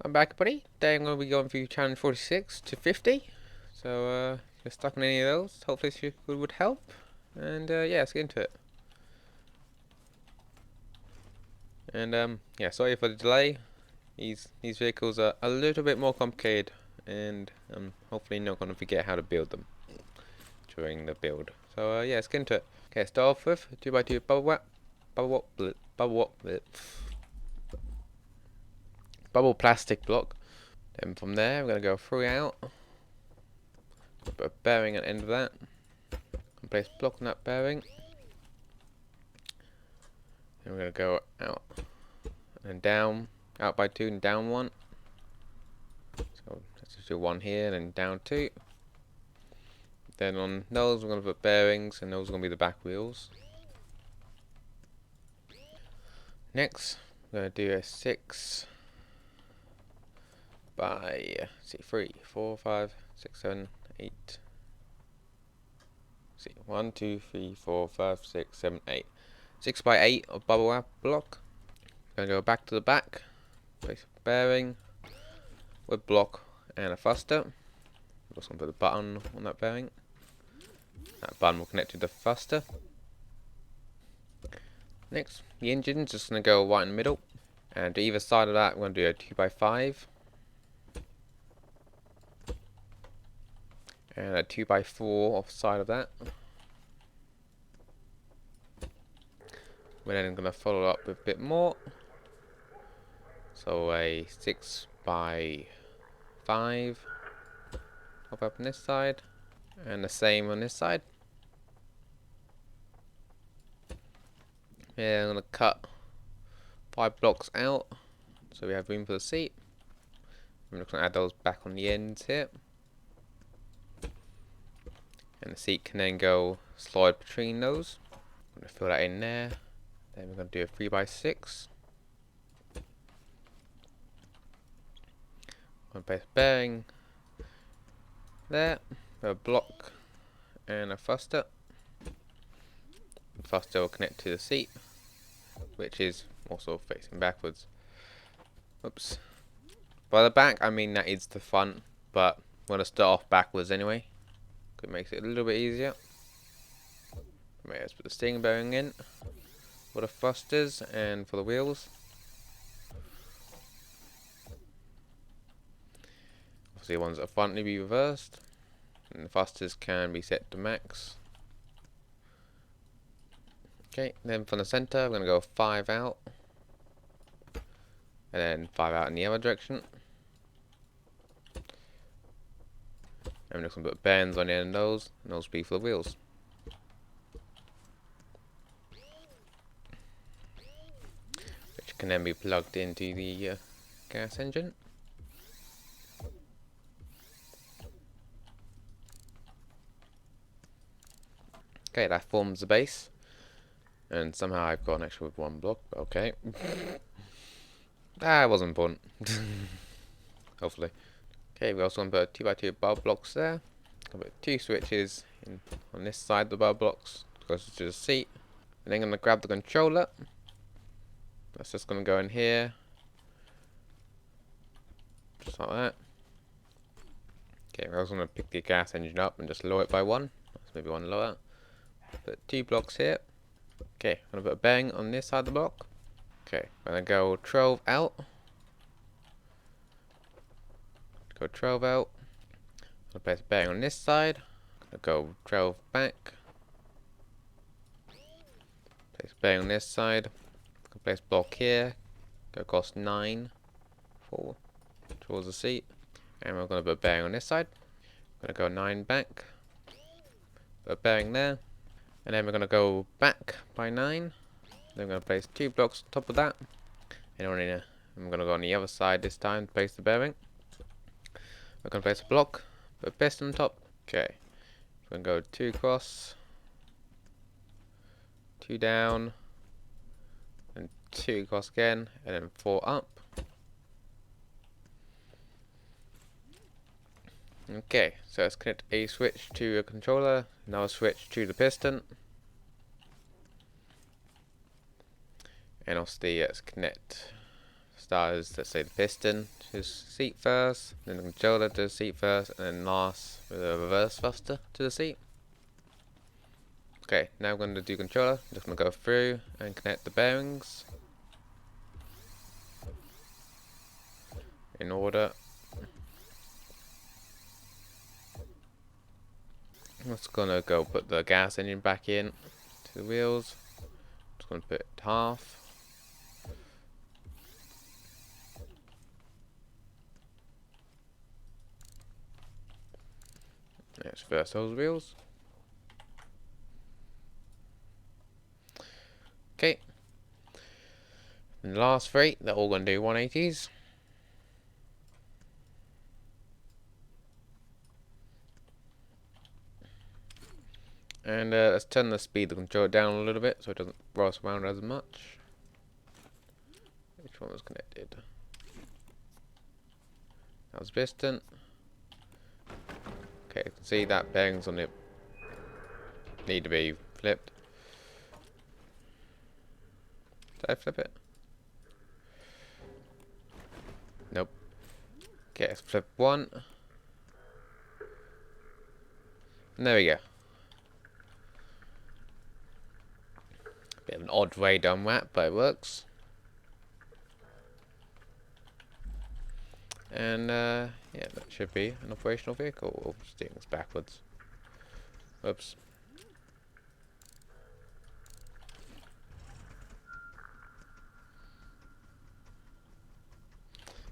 I'm back, buddy. Today I'm going to be going through challenge 46 to 50. So, if you're stuck on any of those, hopefully this would help. And, yeah, let's get into it. And, yeah, sorry for the delay. These vehicles are a little bit more complicated, and I'm hopefully not going to forget how to build them during the build. So, yeah, let's get into it. Okay, start off with 2x2 bubble plastic block. Then from there, we're going to go through out. Put a bearing at the end of that. And place block on that bearing. And we're going to go out and down, out by 2 and down 1. So let's just do 1 here and then down 2. Then on those we're going to put bearings, and those are going to be the back wheels. Next we're going to do a 6 by 3, 4, 5, 6, 7, 8. 1, 2, 3, 4, 5, 6, 7, 8. 6 by 8 of bubble wrap block. We're going to go back to the back, place a bearing with block and a thruster. We're just going to put a button on that bearing. That button will connect to the thruster. Next, the engine's just going to go right in the middle, and to either side of that we're going to do a 2 by 5 and a 2 by 4 off the side of that. We're then going to follow up with a bit more, so a 6 by 5 up on this side, and the same on this side. Yeah, I'm going to cut 5 blocks out so we have room for the seat. I'm just going to add those back on the ends here, and the seat can then go slide between those. I'm going to fill that in there. Then we're going to do a 3 by 6. I'm going to place a bearing there, a block and a thruster. The thruster will connect to the seat, which is also facing backwards. Oops. By the back I mean that is the front, but we're going to start off backwards anyway. It makes it a little bit easier. Right, let's put the steering bearing in for the thrusters and for the wheels. Obviously the ones at the front need to be reversed, and the thrusters can be set to max. Okay, then from the center we're going to go 5 out, and then 5 out in the other direction. And we're just going to put bearings on the end of those, and those will be for the wheels. Which can then be plugged into the gas engine. Okay, that forms the base. And somehow I've got an extra with 1 block, but okay. It wasn't important. Hopefully. Okay, we also want to put 2 by 2 bar blocks there. I'll put 2 switches in on this side of the bar blocks, closer to the seat. And then I'm going to grab the controller. That's just going to go in here. Just like that. Okay, we're also going to pick the gas engine up and just lower it by 1. That's maybe 1 lower. Put 2 blocks here. Okay, I'm going to put a bearing on this side of the block. Okay, I'm going to go 12 out. Go 12 out. I'm going to place a bearing on this side. I'm going to go 12 back. Place a bearing on this side. I'm going to place a block here. Go across 9 forward towards the seat. And we're going to put a bearing on this side. I'm going to go 9 back. Put a bearing there. And then we're going to go back by 9. Then we're going to place 2 blocks on top of that. And I'm going to go on the other side this time to place the bearing. We're going to place a block, put a piston on top. Okay. We're going to go 2 across, 2 down, and 2 across again, and then 4 up. Okay, so let's connect a switch to a controller, another switch to the piston. And obviously let's connect start as, let's say, the piston to the seat first, then the controller to the seat first, and then last with a reverse thruster to the seat. Okay, now I'm going to do controller. I'm just going to go through and connect the bearings in order. I'm just going to go put the gas engine back in to the wheels. Just going to put it half. Let's reverse those wheels. Okay. And the last three, they're all going to do 180s. And let's turn the speed of the controller down a little bit so it doesn't roll us around as much. Which one was connected? That was piston. Okay, you can see that bearings on it need to be flipped. Did I flip it? Nope. Okay, let's flip one. And there we go. Bit of an odd way done that, but it works. And yeah, that should be an operational vehicle. Oh, steering this backwards. Whoops.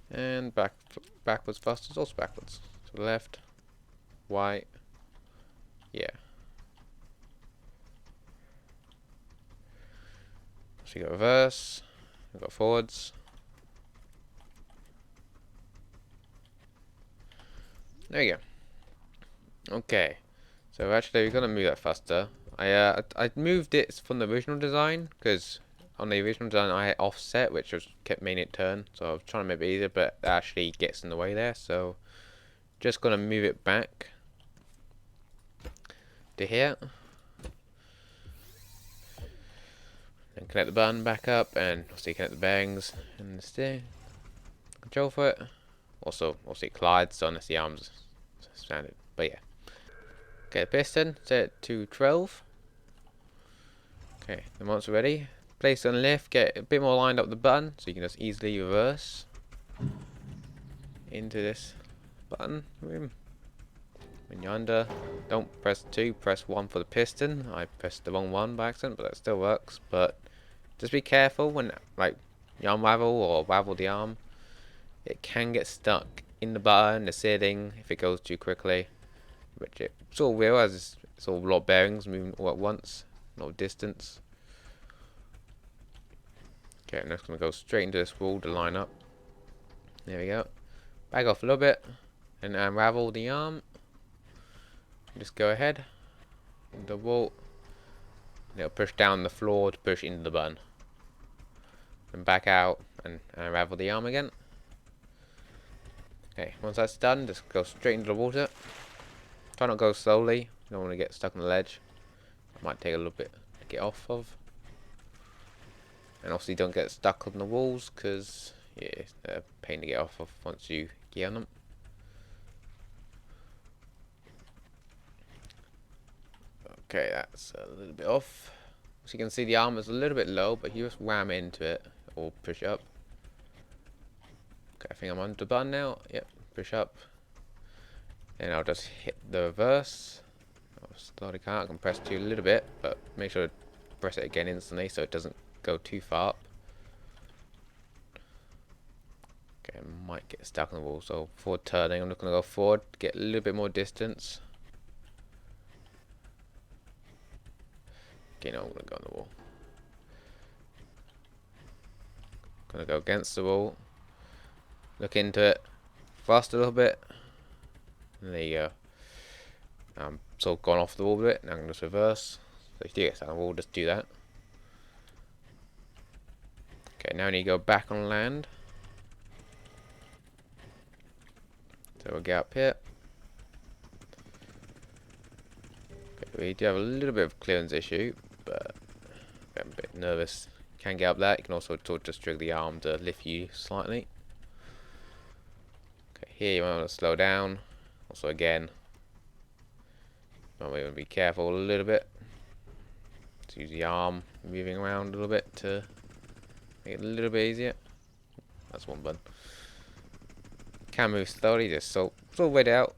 And backwards thrusters, also backwards. To the left, right, yeah. So you got reverse, you got forwards. There you go. Okay, so actually we're gonna move that faster. I moved it from the original design because on the original design I had offset, which was kept making it turn. So I was trying to make it easier, but it actually gets in the way there. So just gonna move it back to here. And connect the button back up, and obviously connect the bearings and the steering control for it. Also, obviously it collides, so unless the arms standard. But yeah. Okay, the piston set it to 12. Okay, then once we're ready, place it on lift, get a bit more lined up with the button, so you can just easily reverse into this button room. When you're under, don't press 2, press 1 for the piston. I pressed the wrong one by accident, but that still works. But just be careful when, like, you unravel or ravel the arm. It can get stuck in the button, the sealing, if it goes too quickly. Which it sort of will, as it's all a lot of bearings moving all at once, a lot of distance. Okay, I'm just going to go straight into this wall to line up. There we go. Back off a little bit and unravel the arm. Just go ahead. The wall. It'll push down the floor to push into the button. And back out and unravel the arm again. Okay, once that's done, just go straight into the water. Try not to go slowly. You don't want to get stuck on the ledge. It might take a little bit to get off of. And obviously don't get stuck on the walls, because yeah, they're a pain to get off of once you get on them. Okay, that's a little bit off. So you can see the arm is a little bit low, but you just ram into it or push up. Okay, I think I'm on the button now. Yep, push up. And I'll just hit the reverse. I'll slowly count. I can press 2 a little bit, but make sure to press it again instantly so it doesn't go too far up. Okay, I might get stuck on the wall. So forward turning, I'm just going to go forward, get a little bit more distance. Okay, now I'm going to go on the wall. Going to go against the wall. Look into it. Thrust a little bit. And there you go. I'm sort of gone off the wall a bit. Now I'm going to just reverse. So if you do get stuck on the wall, just do that. Okay, now I need to go back on land. So we'll get up here. Okay, we do have a little bit of clearance issue, but I'm a bit nervous can get up there. You can also just trigger the arm to lift you slightly. Okay, here you might want to slow down. Also again, you might want to be careful a little bit. Just use the arm moving around a little bit to make it a little bit easier. That's one button. Can move slowly, just so wait it out.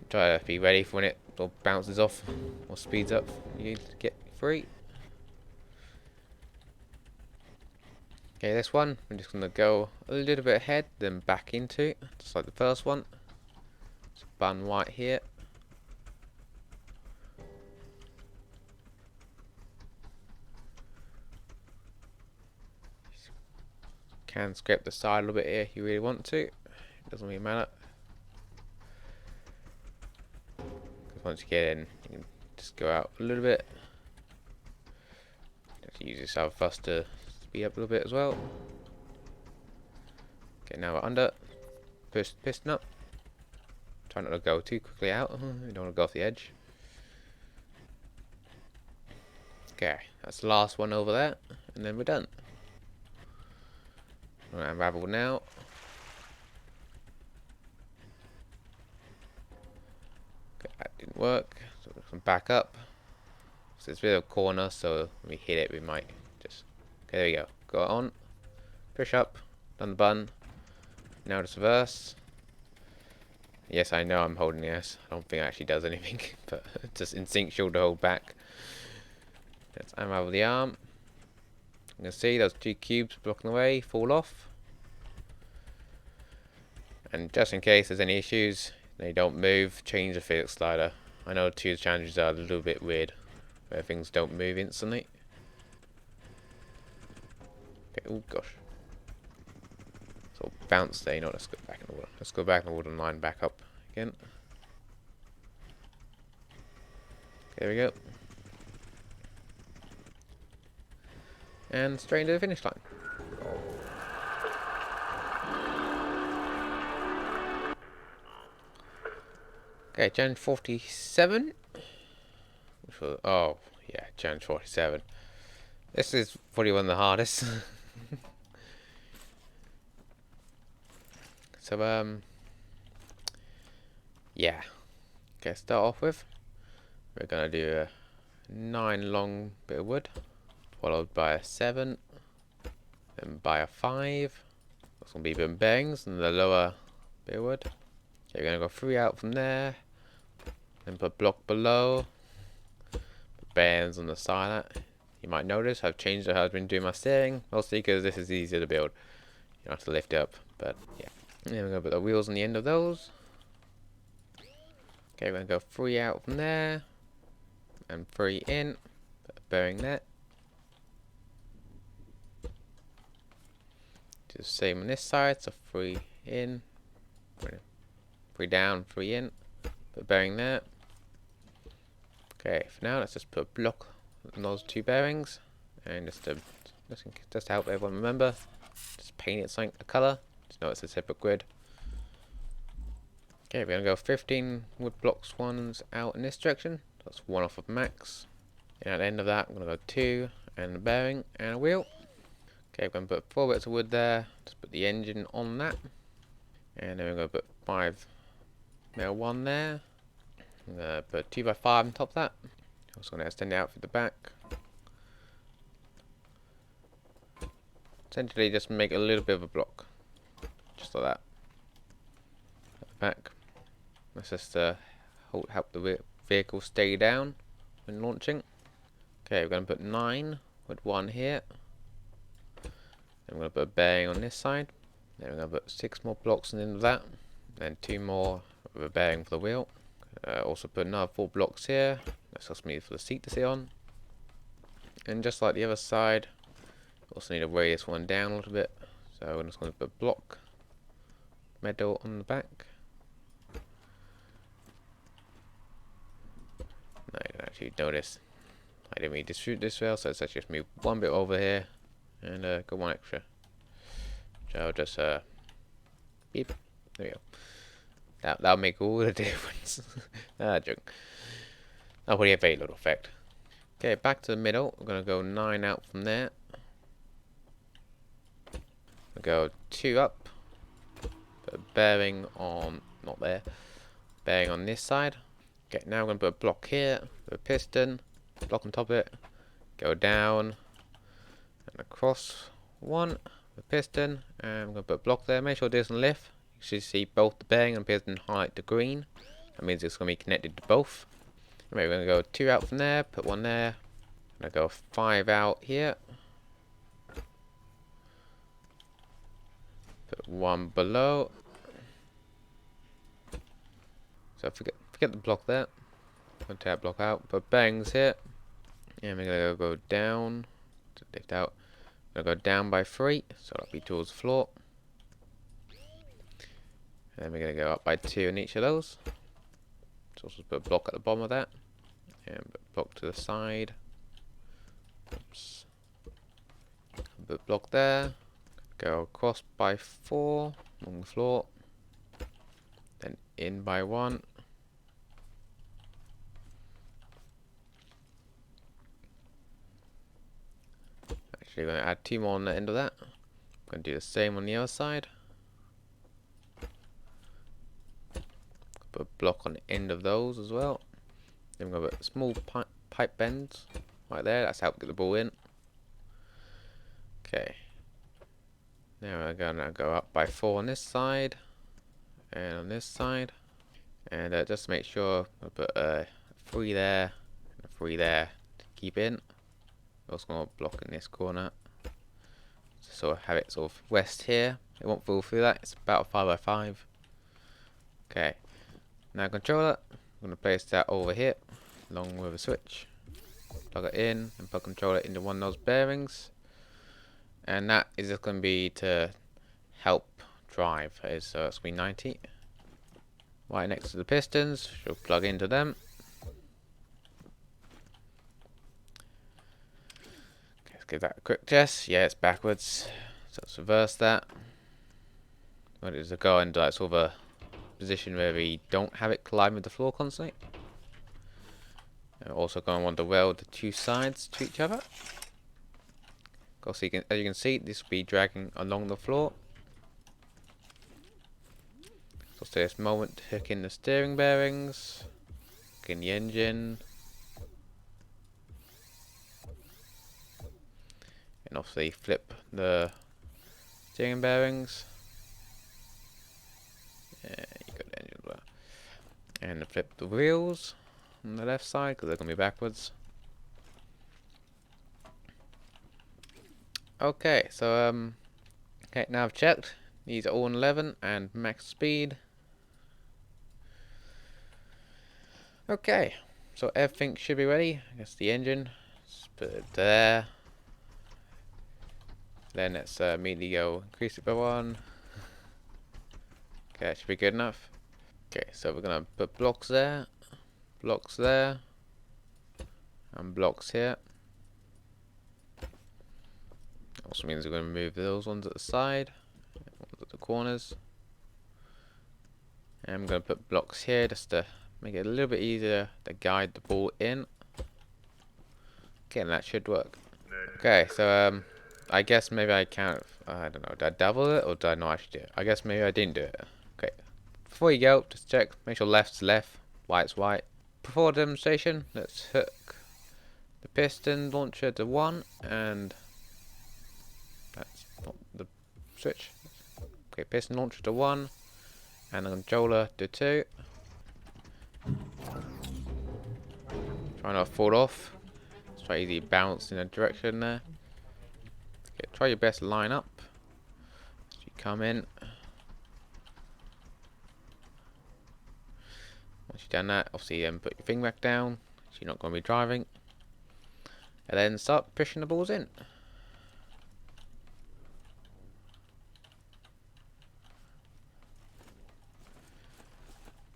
Try to be ready for when it sort of bounces off or speeds up. You get free. Okay, this one, I'm just going to go a little bit ahead, then back into it, just like the first one. Just button right here. Can scrape the side a little bit here if you really want to. It doesn't really matter. Because once you get in, you can just go out a little bit. Just use this other thrust to speed up a little bit as well. Okay, now we're under. Push the piston up. Try not to go too quickly out. You don't want to go off the edge. Okay, that's the last one over there, and then we're done. I'm going to unravel now. Okay, that didn't work, so we can back up. So it's a bit of a corner, so when we hit it, we might just... Okay, there we go. Go on. Push up. Done the button. Now just reverse. Yes, I know I'm holding S. I don't think it actually does anything, but just instinct shoulder hold back. Let's unravel the arm. You can see those two cubes blocking the way fall off. And just in case there's any issues, they don't move, change the physics slider. I know two challenges are a little bit weird, where things don't move instantly. Okay, oh gosh. So bounce there, you know, let's go back in the water. Let's go back in the water and line back up again. There we go. And straight into the finish line. Okay, challenge 47. Which was, oh, yeah, challenge 47. This is probably one of the hardest. So, yeah. Okay, start off with, we're gonna do a 9 long bit of wood, followed by a 7, then by a 5. That's gonna be bit of bearings and the lower bit of wood. Okay, we're gonna go 3 out from there, then put block below, put bearings on the side of that. You might notice I've changed how I've been doing my steering, mostly because this is easier to build. You don't have to lift it up, but yeah. And then we're going to put the wheels on the end of those. Okay, we're going to go 3 out from there. And 3 in. Put a bearing there. Do the same on this side, so 3 in. 3 down, 3 in. Put a bearing there. Okay, for now let's just put a block on those 2 bearings. And just to help everyone remember, just paint it something, a colour. Just know it's a separate grid. Okay, we're going to go 15 wood blocks ones out in this direction. That's 1 off of max. And at the end of that, I'm going to go 2 and a bearing and a wheel. Okay, we're going to put 4 bits of wood there. Just put the engine on that. And then we're going to put 5 metal 1 there. I'm going to put 2x5 on top of that. Also going to extend it out for the back. Essentially just make a little bit of a block. Just like that. At the back. Let's just help the vehicle stay down when launching. Okay, we're going to put 9 with 1 here. Then we're going to put a bearing on this side. Then we're going to put 6 more blocks on the end of that. Then 2 more with a bearing for the wheel. Also put another 4 blocks here. That's just me for the seat to sit on. And just like the other side, also need to weigh this one down a little bit. So I'm just going to put block metal on the back. No, you can actually notice I didn't really distribute this well, so let's actually just move 1 bit over here and go 1 extra. So I'll just beep. There we go. That'll make all the difference. Joke. That'll probably have very little effect. Okay, back to the middle. We're gonna go 9 out from there. go 2 up. Put a bearing on, not there, bearing on this side. Okay, now I'm going to put a block here, put a piston, block on top of it, go down and across 1, a piston, and I'm going to put a block there. Make sure it doesn't lift. You should see both the bearing and piston highlight the green. That means it's going to be connected to both. Anyway, we're going to go 2 out from there, put 1 there. I'm going to go 5 out here. Put 1 below. So forget the block there. I'm going to take that block out. Put bearings here. And we're going to go down. To lift out. I'm going to go down by 3. So that'll be towards the floor. And then we're going to go up by 2 in each of those. So also put a block at the bottom of that. And put a block to the side. Oops. Put a block there. Go across by 4 along the floor. Then in by 1. Actually, going to add 2 more on the end of that. I'm going to do the same on the other side. Put a block on the end of those as well. Then we're going to put small pipe bends right there. That's how to get the ball in. Okay. Now we're going to go up by 4 on this side. And on this side. And just to make sure, I'll put a 3 there. And a 3 there to keep in. Also going to block in this corner. So sort of have it sort of west here. It won't fall through that. It's about a 5x5. Okay. Now controller. I'm going to place that over here. Along with a switch. Plug it in and put controller into one of those bearings. And that is just going to be to help drive. It's going to be 90. Right next to the pistons. She'll plug into them. Okay, let's give that a quick test. Yeah, it's backwards. So let's reverse that. What is to go into that sort of a position where we don't have it collide with the floor constantly. And we're also going to want to weld the 2 sides to each other. So as you can see, this will be dragging along the floor. So at this moment, hook in the steering bearings, hook in the engine, and obviously flip the steering bearings. Yeah, you got the engine as well. And flip the wheels on the left side because they're going to be backwards. Okay, so okay, now I've checked. These are all on 11 and max speed. Okay, so everything should be ready. I guess the engine, let's put it there. Then let's immediately go increase it by 1. Okay, that should be good enough. Okay, so we're gonna put blocks there, and blocks here. Also means we're going to move those ones at the side, ones at the corners. And I'm going to put blocks here just to make it a little bit easier to guide the ball in. Okay, and that should work. Okay, so I guess maybe I can't, I don't know, did I double it or did I not actually do it? I guess maybe I didn't do it. Okay, before you go, just check, make sure left's left, right's right. Before the demonstration, let's hook the piston launcher to 1 and that's not the switch. Okay, piston launcher to 1 and the controller to 2. Try not to fall off. Let's try easy bounce in a direction there. Okay, try your best to line up as you come in. Once you've done that, obviously put your thing back down so you're not going to be driving. And then start pushing the balls in.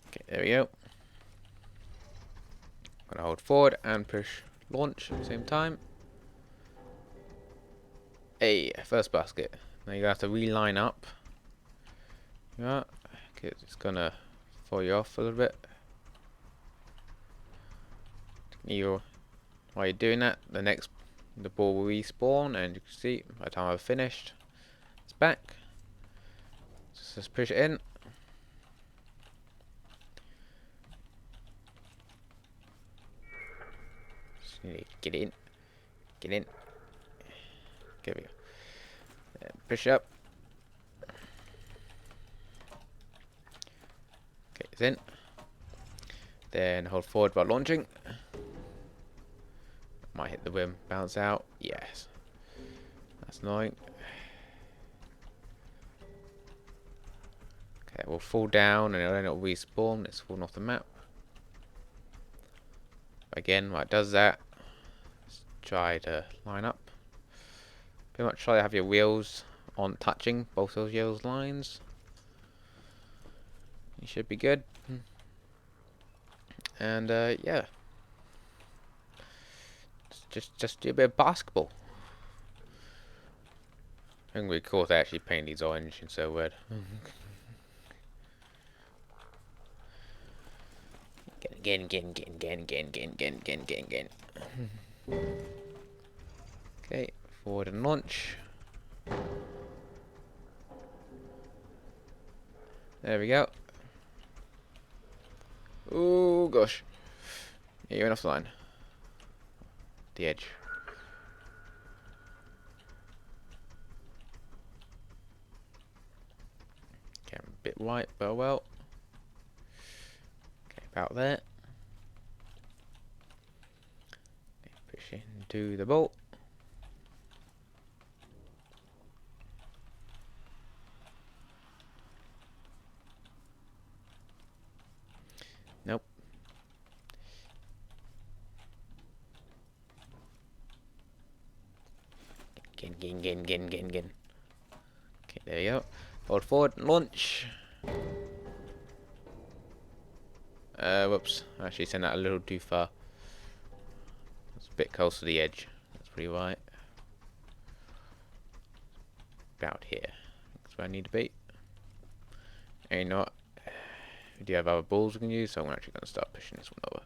Okay, there we go. I'm going to hold forward and push launch at the same time. Hey, first basket. Now you're going to have to reline up. Yeah, okay, it's going to throw you off a little bit. While you're doing that, the ball will respawn, and you can see by the time I've finished, it's back. just push it in. Get in. Get in. There we go. Push up. Okay, it's in. Then hold forward while launching. Might hit the rim, bounce out. Yes. That's annoying. Okay, it will fall down and it'll respawn. It's fallen off the map. Again, while it does that, let's try to line up. Pretty much try to have your wheels on touching both those wheels lines. You should be good. And yeah, just do a bit of basketball. I think we cool to actually paint these orange instead of red. Again. Okay, forward and launch. There we go. Oh gosh. Yeah, you're off the line. The edge. Okay, I'm a bit right, but well. Okay, about there. Okay, push into the bolt. Nope. Again. Okay, there you go. Hold forward, launch. Whoops. I actually sent that a little too far. It's a bit close to the edge. That's pretty right. About here. That's where I need to be. And you know what? We do have other balls we can use, so I'm actually going to start pushing this one over.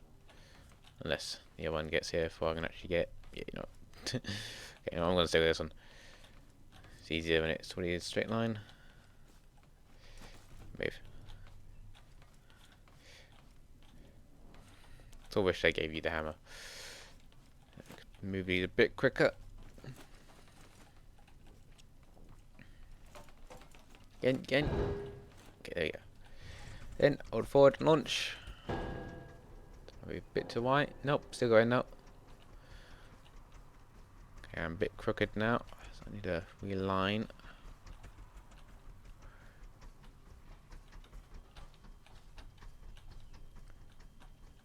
Unless the other one gets here before I can actually get... Yeah, you know. Okay, no, I'm going to stay with this one. It's easier when it's 20 straight line. Move. Still wish I gave you the hammer. Move these a bit quicker. Again. Okay, there you go. Then hold forward, launch. Maybe a bit to white. Nope, still going up. Okay, I'm a bit crooked now, so I need to realign.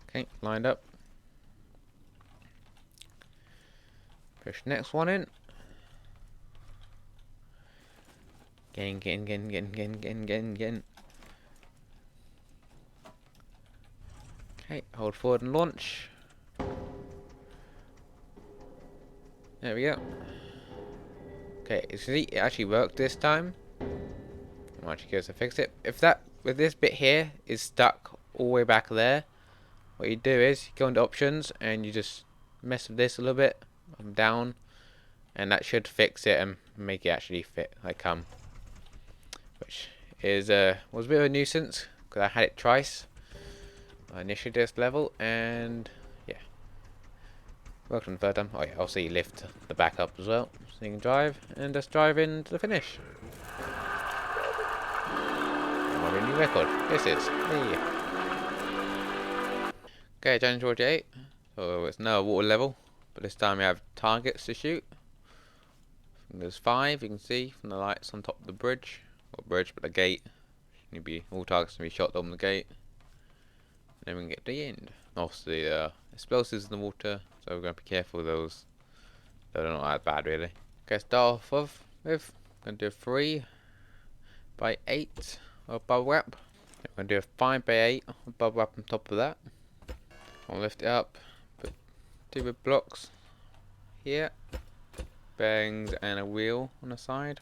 Okay, lined up. Push next one in. Again. Okay, hold forward and launch. There we go. Okay, you see, it actually worked this time. I'm actually curious to fix it. If this bit here is stuck all the way back there, what you do is you go into options and you just mess with this a little bit, down, and that should fix it and make it actually fit like which is was a bit of a nuisance because I had it twice. I initially did this level and yeah, worked on the third time. Oh yeah, also you lift the back up as well, so you can drive and just drive into the finish. My new record. This is me. Okay, challenge 48. So it's now a water level, but this time we have targets to shoot. There's 5. You can see from the lights on top of the bridge, or bridge, but the gate. Need be all targets to be shot on the gate. And then we can get to the end. Obviously, explosives in the water, so we're going to be careful with those. They're not that bad, really. Okay, start off with going to do a 3 by 8 of bubble wrap. We're going to do a 5 by 8 of bubble wrap on top of that. I'll lift it up, put 2 big blocks here, bearings and a wheel on the side.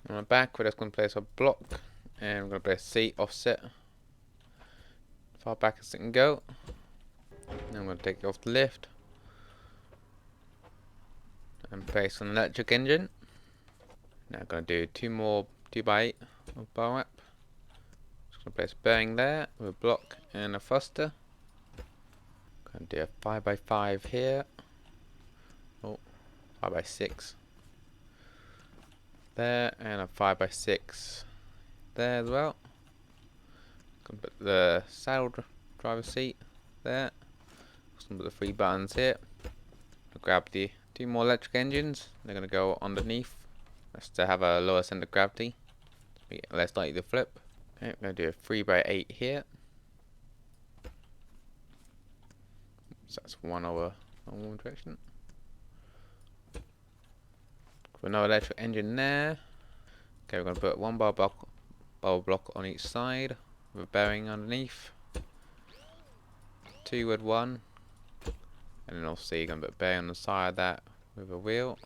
On the back, we're just going to place a block and we're going to place a seat offset far back as it can go. Then I'm going to take it off the lift and place an electric engine. Now I'm going to do 2x8 of bar wrap. Just going to place a bearing there with a block and a thruster. Going to do a 5x5 here. Oh, 5x6 there, and a 5x6 there as well. Going to put the saddle driver seat there. Just going to put the 3 buttons here. Grab the 2 more electric engines. They're going to go underneath. That's to have a lower center of gravity. Make it less likely to flip. Okay, I'm going to do a 3x8 here. So that's 1 over one direction. Put another electric engine there. Okay, we're going to put 1 bar block on each side with a bearing underneath. 2 with 1. And then obviously you're going to put a bearing on the side of that with a wheel.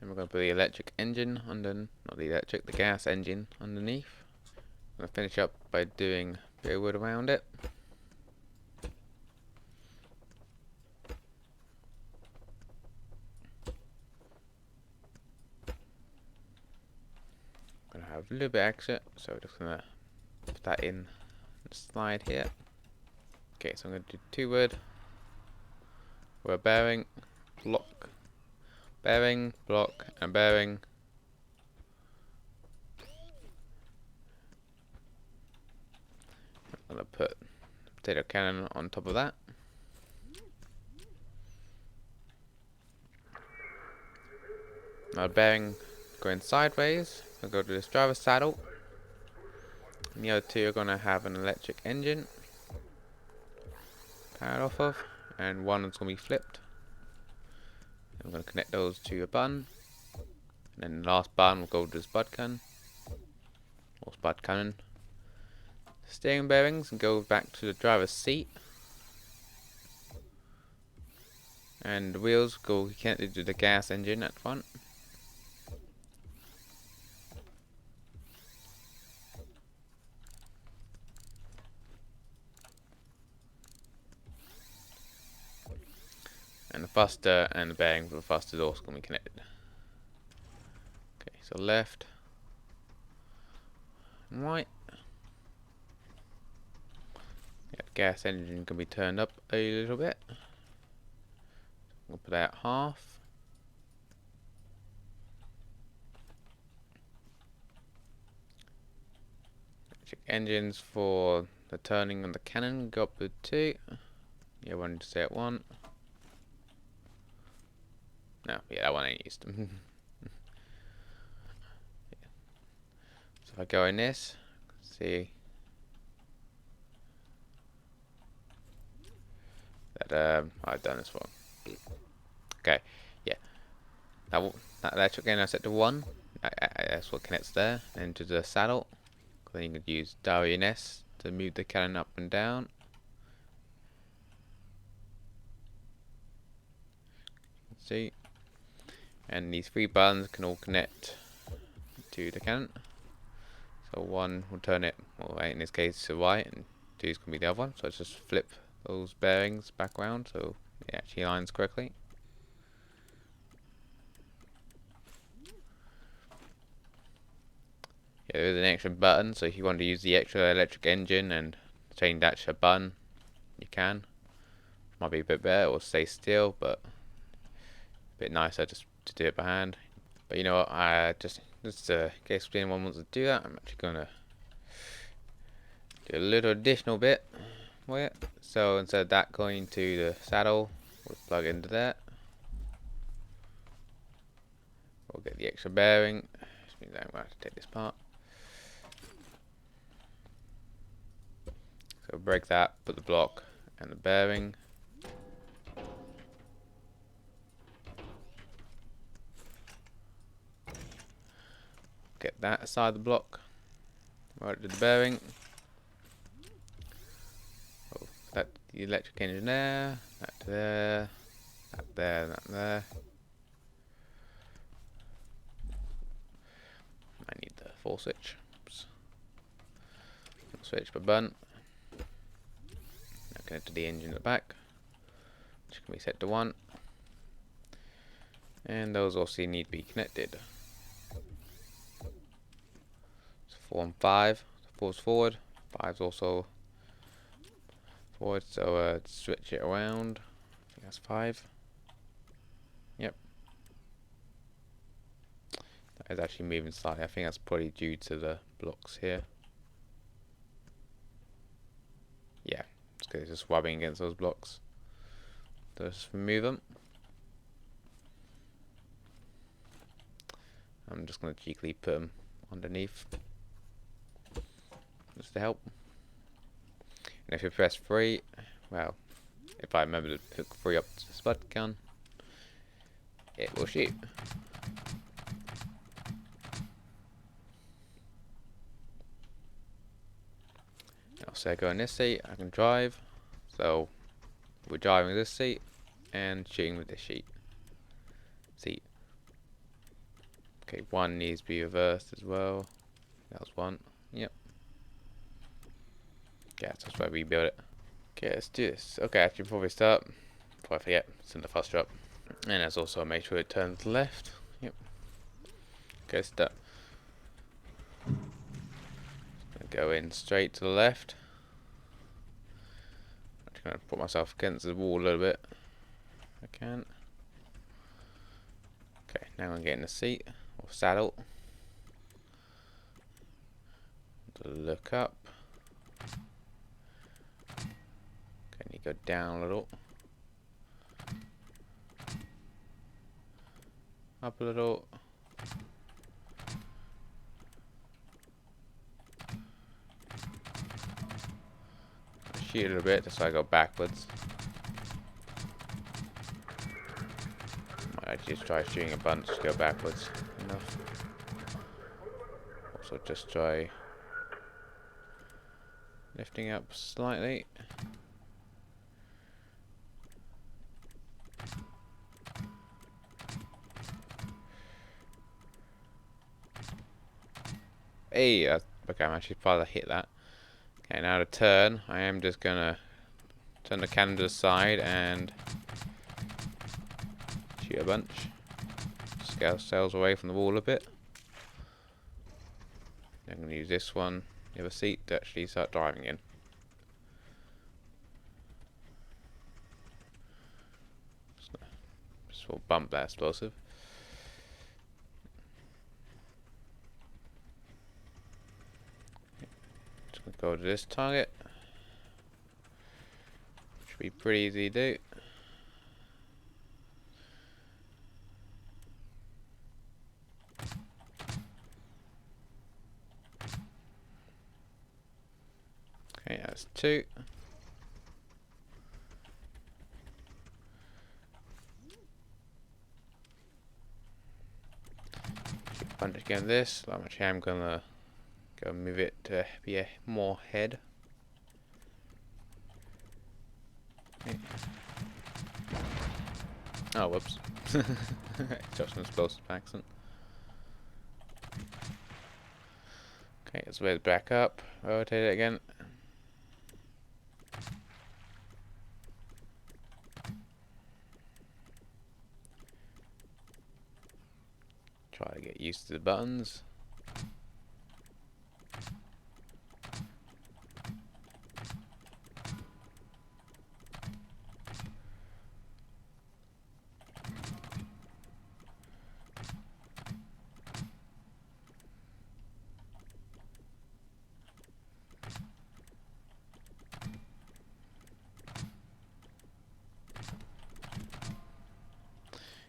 And we're going to put the electric engine the gas engine underneath. I'm going to finish up by doing a bit of wood around it. I'm going to have a little bit extra, so we're just going to put that in the slide here. Okay, so I'm going to do 2 wood with a bearing, block, bearing, block, and bearing. I'm going to put the potato cannon on top of that. Now bearing going sideways, I'll go to this driver's saddle. And the other 2 are going to have an electric engine powered off of, and one is going to be flipped. I'm going to connect those to a button, and then the last button will go to the spud cannon, or spud cannon. Steering bearings and go back to the driver's seat, and the wheels go connected to the gas engine at front. And the thruster and the bearing for the thruster is also going to be connected. Okay, so left and right. Yeah, the gas engine can be turned up a little bit. We'll put that half. Electric engines for the turning on the cannon go up to 2. Yeah, one to stay at 1. No, yeah, that one ain't used. Yeah. So if I go in this, see that I've done this one. Okay, yeah. That electric engine I set to 1. That's what connects there into the saddle. Then you could use WNS to move the cannon up and down. See, and these 3 buttons can all connect to the cannon. So 1 will turn it, well, in this case, to right, and 2 is going to be the other one. So let's just flip those bearings back around so it actually aligns correctly. Yeah, there is an extra button, so if you want to use the extra electric engine and change that to a button, you can. Might be a bit better, or stay still, but a bit nicer just to do it by hand. But you know what, I just in case anyone wants to do that, I'm actually gonna do a little additional bit with it. So instead of that going to the saddle, we'll plug into that. We'll get the extra bearing, which means I'm going to have to take this part. So break that, put the block and the bearing. Get that aside the block. Right to the bearing. Oh, that the electric engine there, that there, that there, that there. I need the full switch. Oops. Switch by button. Now connect to the engine at the back. which can be set to 1. And those also need to be connected. So 4 and 5. 4's forward. 5's also forward. So switch it around. I think that's 5. Yep. That is actually moving slightly. I think that's probably due to the blocks here. Yeah, it's because it's just rubbing against those blocks. Just remove them. I'm just going to cheekily put them underneath, just to help. And if you press 3, well, if I remember to hook 3 up to the spud gun, it will shoot. So I go in this seat, I can drive. So we're driving with this seat and shooting with this seat. Okay, 1 needs to be reversed as well. That was 1. Yep. Okay, so that's why we rebuild it. Okay, let's do this. Okay, actually before we start, before I forget, send the first drop. And let's also make sure it turns left. Yep. Okay, start. Go in straight to the left. I'm just going to put myself against the wall a little bit. If I can. Okay, now I'm getting the seat or saddle. Look up. Can you go down a little? Up a little. Shoot a little bit just so I go backwards. Might just try shooting a bunch to go backwards. Enough. Also just try lifting up slightly. Hey, okay, I'm actually probably hit that. Okay, now to turn, I am just gonna turn the cannon to the side and shoot a bunch. Scale sails away from the wall a bit. I'm gonna use this one, the other seat, to actually start driving in. Just will bump that explosive. Just gonna go to this target. Should be pretty easy to do. Okay, that's 2. Punch again this. Actually, I'm gonna go move it to be a more head. Okay. Oh, whoops. Just an explosive accident. Okay, let's move it back up. Rotate it again. Try to get used to the buttons.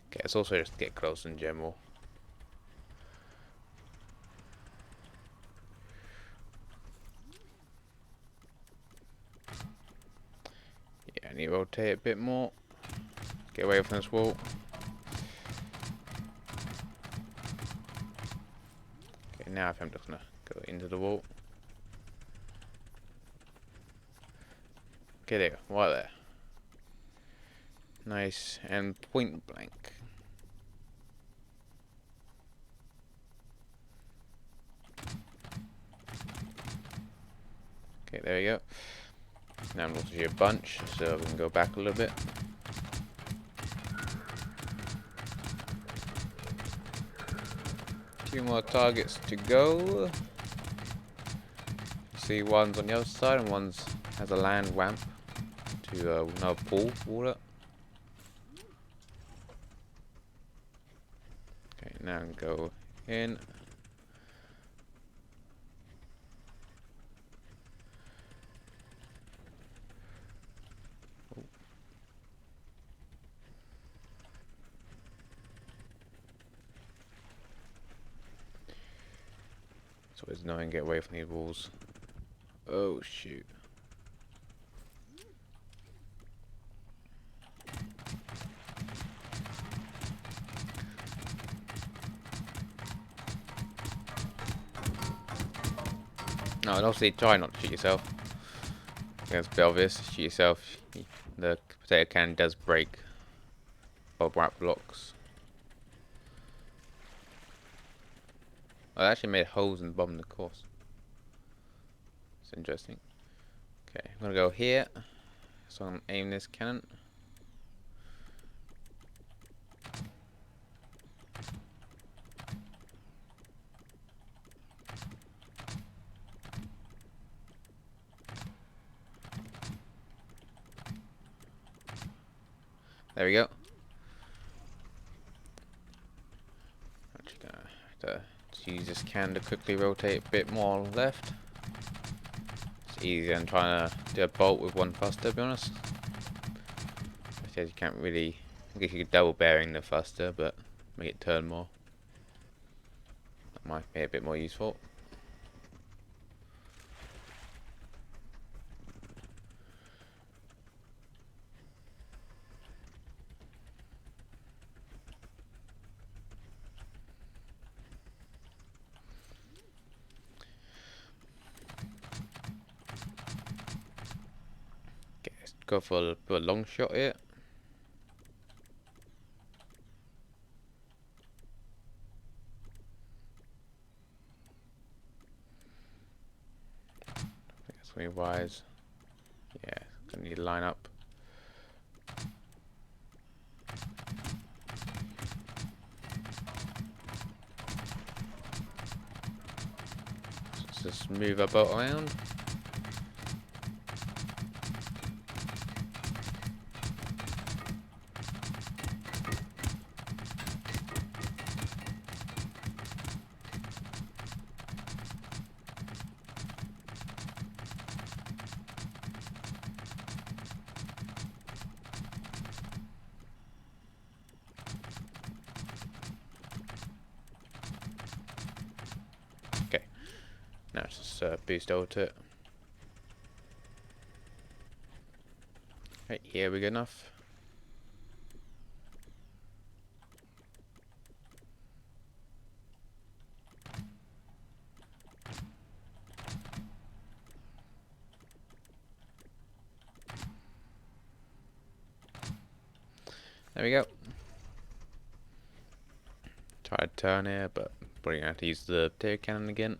Okay, it's also just to get close in general. Yeah, I need to rotate it a bit more. Get away from this wall. Okay, now I think I'm just gonna go into the wall. Okay, there you go. Right there. Nice and point blank. Okay, there we go. Now I'm going to shoot a bunch, so we can go back a little bit. Few more targets to go. You see one's on the other side and one's has a land ramp to another pool water. Okay, now go in. So there's no one get away from these walls. Oh shoot. No, and obviously try not to shoot yourself. I think it's a bit obvious. Shoot yourself. The potato can does break bob wrap blocks. Oh, I actually made holes in the bottom of the course. It's interesting. Okay, I'm gonna go here. So I'm gonna aim this cannon. There we go. Actually gonna have to use this cannon to quickly rotate a bit more left. It's easier than trying to do a bolt with one thruster, to be honest. I said you can't really. I guess you could double bearing the thruster, but make it turn more. That might be a bit more useful. Okay, let's go for a long shot here. That's wise. Yeah, gonna need to line up. Let's just move our boat around. Now it's just boost out it. Right, here we go enough. There we go. Try to turn here, but probably gonna have to use the potato cannon again.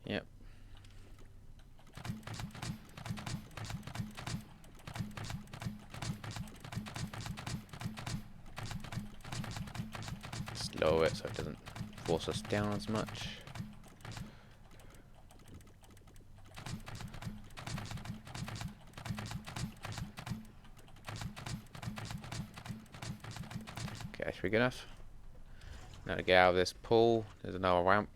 Yep. Slow it so it doesn't force us down as much. Okay, that's good enough. Now to get out of this pool, there's another ramp.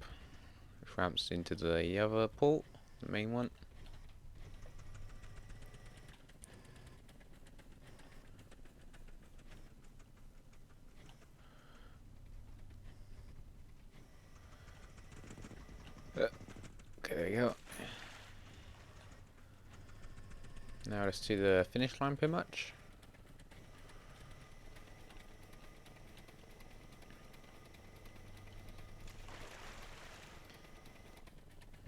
Which ramps into the other pool, the main one. Okay, there you go. Now let's do the finish line pretty much.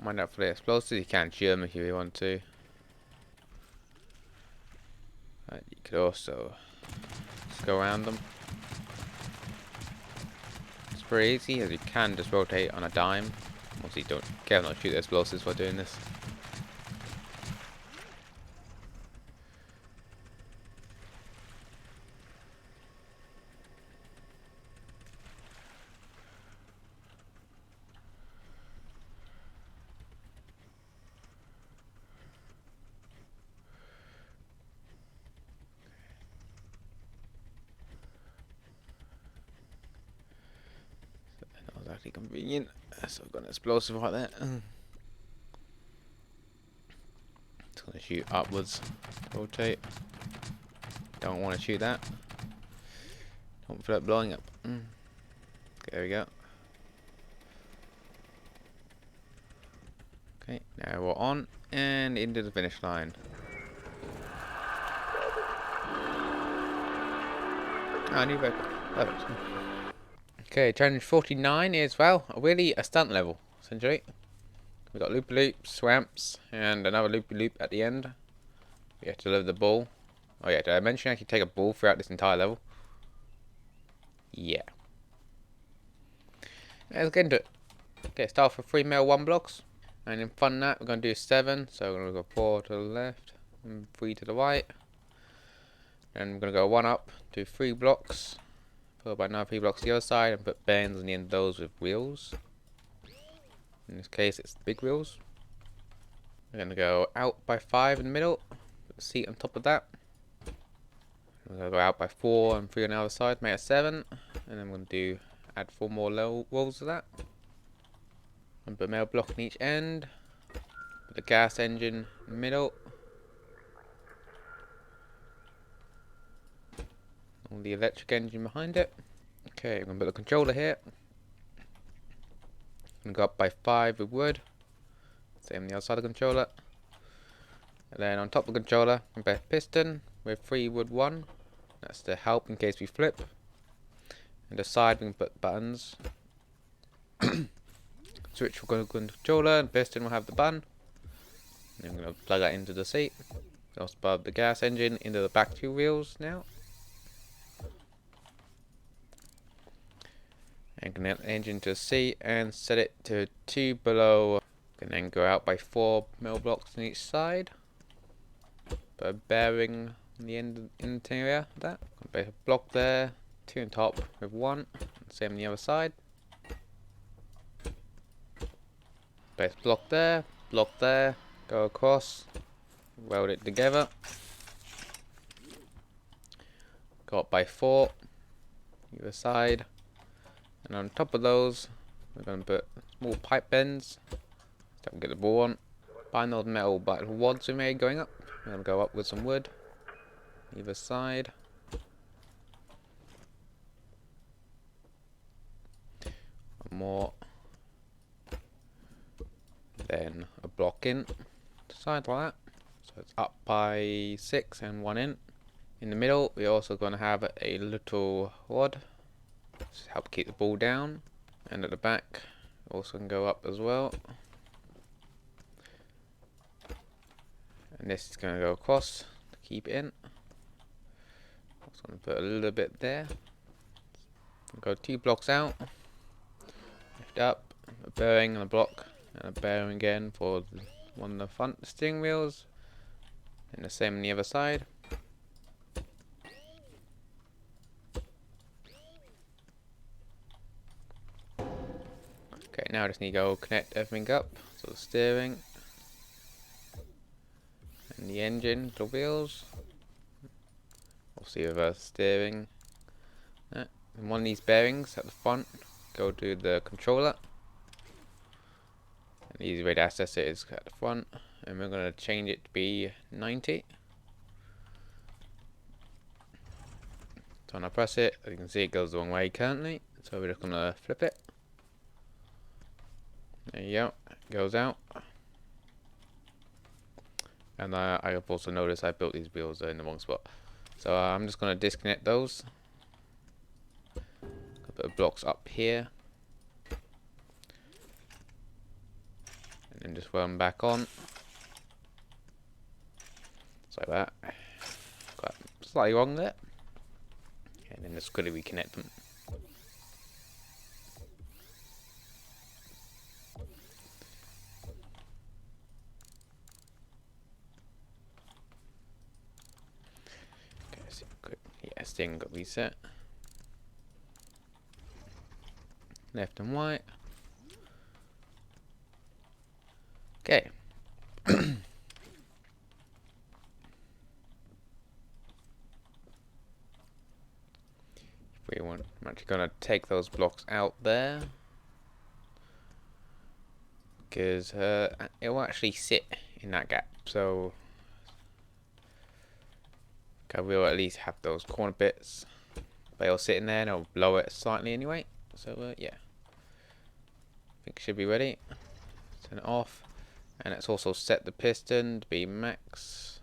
Mind out for the explosives, you can shoot them if you want to. You could also just go around them. It's pretty easy, as you can just rotate on a dime. Obviously don't care not to shoot the explosives while doing this. bloody convenient. So I've got an explosive right there. It's gonna shoot upwards. Rotate. Don't want to shoot that. Don't feel like blowing up. Okay, there we go. Okay, now we're on and into the finish line. Ah, new record. Perfect. Okay, challenge 49 is, well, really a stunt level, essentially. We've got loop-a-loops, swamps, and another loop-a-loop at the end. We have to deliver the ball. Oh yeah, did I mention I could take a ball throughout this entire level? Yeah. Let's get into it. Okay, start for 3 metal 1 blocks. And in front of that, we're going to do 7. So we're going to go 4 to the left, and 3 to the right. And we're going to go 1 up, do 3 blocks. Followed by another 3 blocks to the other side, and put bearings on the end of those with wheels. In this case, it's the big wheels. We're going to go out by 5 in the middle, put the seat on top of that. We're going to go out by 4 and 3 on the other side, make it 7. And then we're going to add 4 more low rolls to that. And put a metal block on each end. Put the gas engine in the middle. And the electric engine behind it. Okay, I'm going to put the controller here. I'm going to go up by 5 with wood. Same on the other side of the controller. And then on top of the controller, I'm going to put a piston with 3 wood 1. That's to help in case we flip. And the side we can put buttons. Switch will go to the controller, and piston will have the button. And I'm going to plug that into the seat. Also plug the gas engine into the back 2 wheels now. And connect the engine to the seat and set it to 2 below. And then go out by 4 metal blocks on each side. Put a bearing on the interior of that. Put a block there, 2 on top with 1. Same on the other side. Place block there, go across, weld it together. Go up by 4, either side. And on top of those, we're going to put small pipe bends. Don't get the ball on. Find those metal wads we made going up. We're going to go up with some wood, either side. One more. Then a block in, side like that. So it's up by 6 and 1 in. In the middle, we're also going to have a little rod to help keep the ball down. And at the back, also can go up as well. And this is going to go across to keep it in. Also going to put a little bit there. Go 2 blocks out. Lift up, a bearing and a block. And a bearing again for one of the front steering wheels. And the same on the other side. Okay, now I just need to go connect everything up. So the steering. And the engine, the wheels. Obviously reverse steering. And one of these bearings at the front go to the controller. The easy way to access it is at the front, and we're going to change it to be 90. So when I press it, as you can see it goes the wrong way currently, so we're just going to flip it. There you go, it goes out. And I have also noticed I built these wheels in the wrong spot. So I'm just going to disconnect those. Put the blocks up here. And just weld them back on. Just like that. Got slightly wrong there. And then just quickly reconnect them. Okay, so good. Yeah, steering got reset. Left and right. Okay. If we want, I'm actually going to take those blocks out there. because it will actually sit in that gap. So we'll at least have those corner bits, but it'll sit in there and it'll blow it slightly anyway. So yeah, I think it should be ready. Turn it off, and let's also set the piston to be max.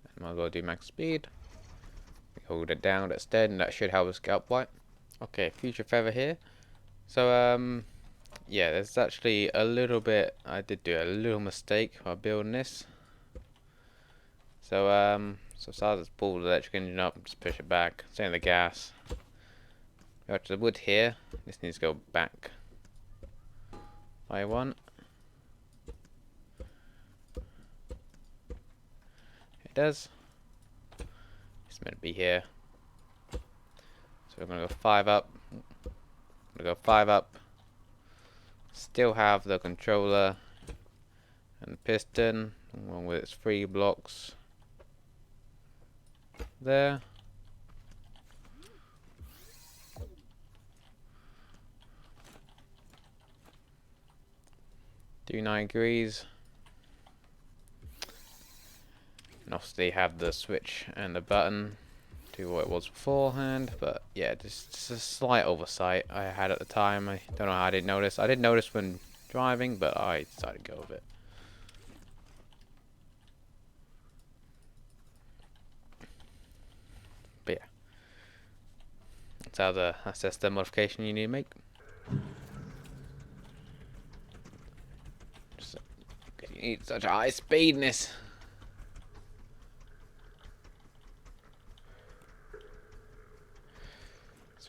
I might as well do max speed. Hold it down, that's dead, and that should help us get up white. Okay, future feather here. So yeah, there's actually a little bit, I did do a little mistake while building this. So so let's pull the electric engine up, just push it back, stay in the gas. Go to the wood here. This needs to go back by one. It does. It's meant to be here. So we're gonna go 5 up. I'm gonna go 5 up. Still have the controller and the piston along with its 3 blocks there. Do 9 degrees. And obviously have the switch and the button to what it was beforehand, but yeah, just a slight oversight I had at the time. I don't know how I didn't notice. I did notice when driving, but I decided to go with it. But yeah, that's the modification you need to make. Just, you need such a high speed in this.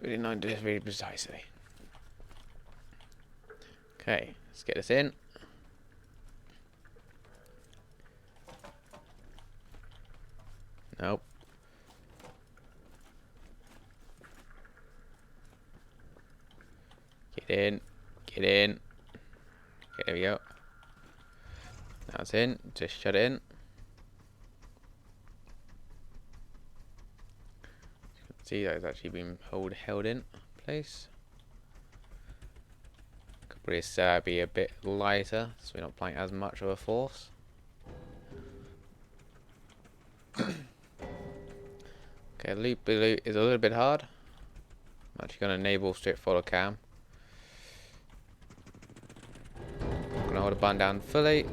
Really not do this really precisely. Okay, let's get this in. Nope. Get in. Get in. Okay, there we go. Now it's in. Just shut it in. See, that's actually been held in place. Could probably be a bit lighter, so we're not applying as much of a force. Okay, loop is a little bit hard. I'm actually going to enable straight follow cam. I'm going to hold the button down fully,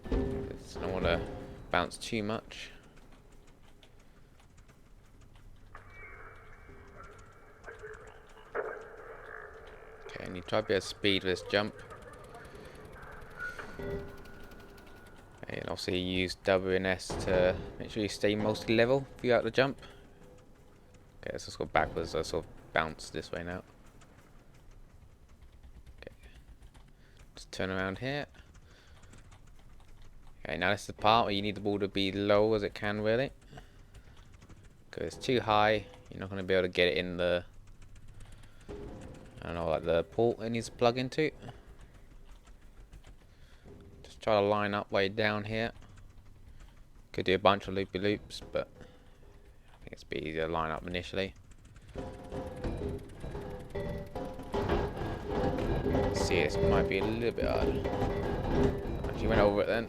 because I don't want to bounce too much. Okay, and you try to be at speed with this jump. Okay, and also you use W and S to make sure you stay mostly level throughout the jump. Okay, let's just go backwards. Let's sort of bounce this way now. Okay, just turn around here. Okay, now this is the part where you need the ball to be low as it can, really. Because it's too high, you're not going to be able to get it in the, I don't know, like the port it needs to plug into. Just try to line up way down here. Could do a bunch of loopy loops, but I think it's a bit easier to line up initially. See, this might be a little bit hard. Actually went over it then.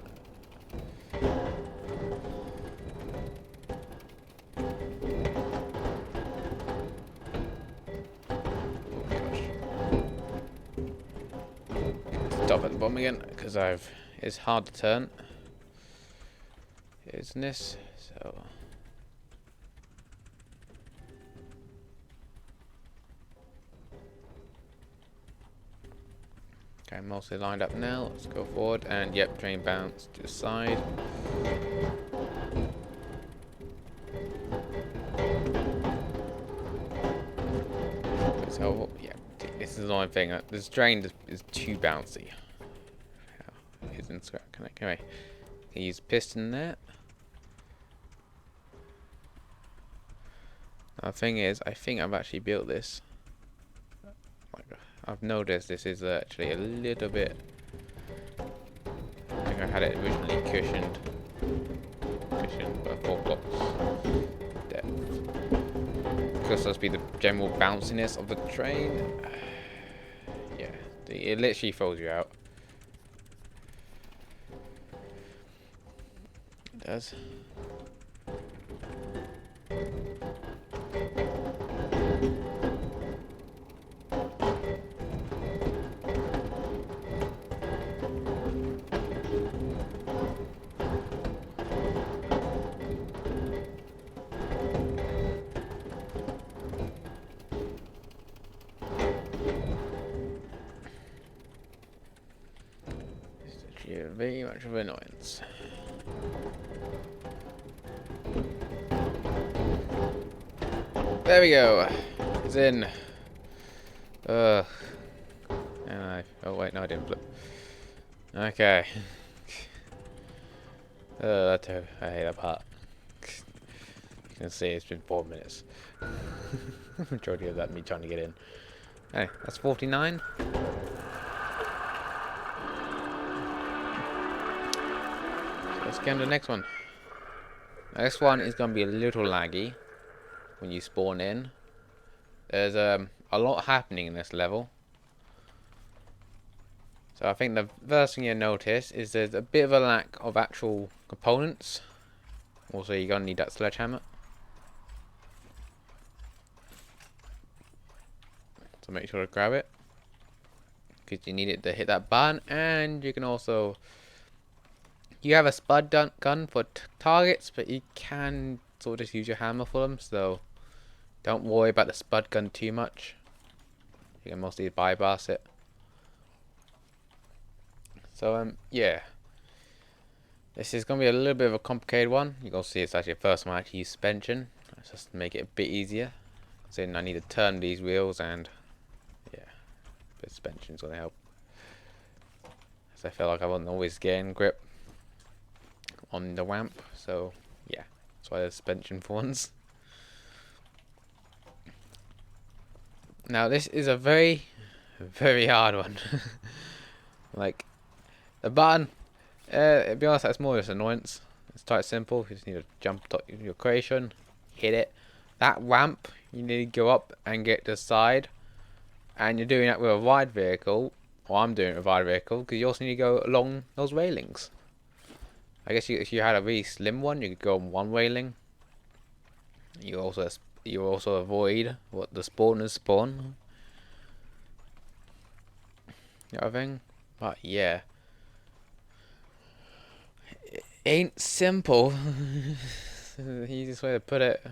Stop at the bottom again, because it's hard to turn, isn't this? So okay, I'm mostly lined up now. Let's go forward, and yep, drain bounce to the side. So yeah, this is the only thing. This drain is too bouncy. Isn't Scarp Mechanic. Anyway, use piston there. Now the thing is, I think I've actually built this. I've noticed this is actually a little bit. I think I had it originally cushioned by 4 blocks depth. Because supposed to be the general bounciness of the train. Yeah, it literally throws you out. It does. Very much of an annoyance. There we go. It's in. Ugh. Oh wait, no, I didn't flip. Okay. I hate that part. You can see it's been 4 minutes. Majority of that me trying to get in. Hey, that's 49. Let's get on to the next one. The next one is going to be a little laggy when you spawn in. There's a lot happening in this level. So I think the first thing you'll notice is there's a bit of a lack of actual components. Also, you're going to need that sledgehammer. So make sure to grab it, because you need it to hit that button. And you can also... You have a spud gun for targets, but you can sort of just use your hammer for them, so don't worry about the spud gun too much. You can mostly bypass it. So yeah, this is gonna be a little bit of a complicated one. You can see it's actually the first time I actually use suspension. Let's just make it a bit easier. So then I need to turn these wheels, and yeah, the suspension's gonna help. As I feel like I wasn't always getting grip on the ramp, so yeah, that's why there's suspension for once. Now this is a very, very hard one. Like, the button, to be honest, that's more just annoyance. It's quite simple. You just need to jump to your creation, hit it. That ramp, you need to go up and get to the side, and you're doing that with a wide vehicle, or I'm doing it with a wide vehicle, because you also need to go along those railings. I guess if you had a really slim one, you could go on one railing. You also avoid what the spawners spawn. You know what I think? But yeah, it ain't simple. The easiest way to put it.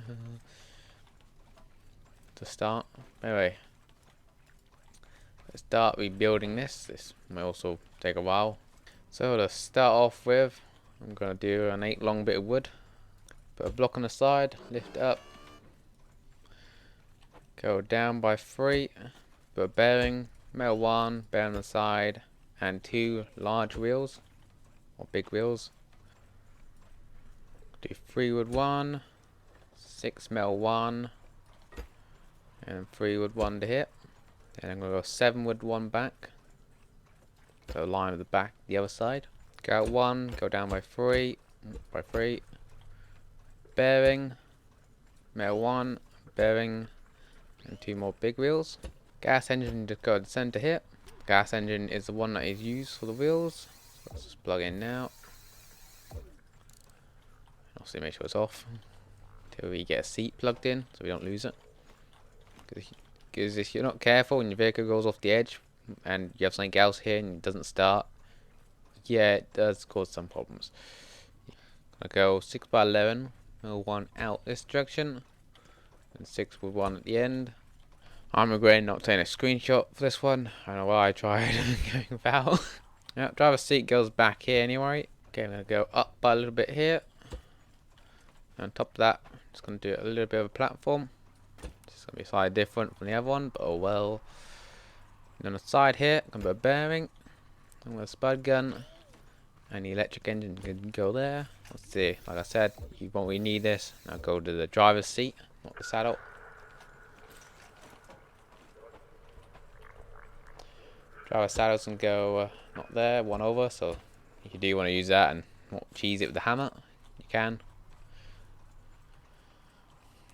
To start, anyway, let's start rebuilding this. This may also take a while. So to start off with, I'm gonna do an 8 long bit of wood. Put a block on the side, lift it up, go down by 3, put a bearing, metal 1, bearing on the side, and 2 large wheels, or big wheels. Do 3 wood 1, 6 metal 1, and 3 wood 1 to hit. Then I'm going to go 7 wood 1 back, so line with the back, the other side. Go out 1, go down by 3, bearing, metal 1, bearing, and 2 more big wheels. Gas engine to go to the center here. Gas engine is the one that is used for the wheels. So let's just plug in now. Also make sure it's off till we get a seat plugged in, so we don't lose it. Because if you're not careful and your vehicle goes off the edge and you have something else here and it doesn't start, yeah, it does cause some problems. I'll go 6x11, we'll 1 out this direction, and 6 with 1 at the end. I'm regretting not taking a screenshot for this one. I don't know why I tried going without. Yep, driver's seat goes back here anyway. Okay, I'm going to go up by a little bit here. And on top of that, just going to do a little bit of a platform. It's going to be slightly different from the other one, but oh well. And on the side here, I'm going to put a bearing. I'm going to spud gun. And the electric engine can go there. Let's see, like I said, you won't really need this. Now go to the driver's seat, not the saddle. Driver's saddles can go not there, one over. So if you do want to use that and not cheese it with the hammer, you can.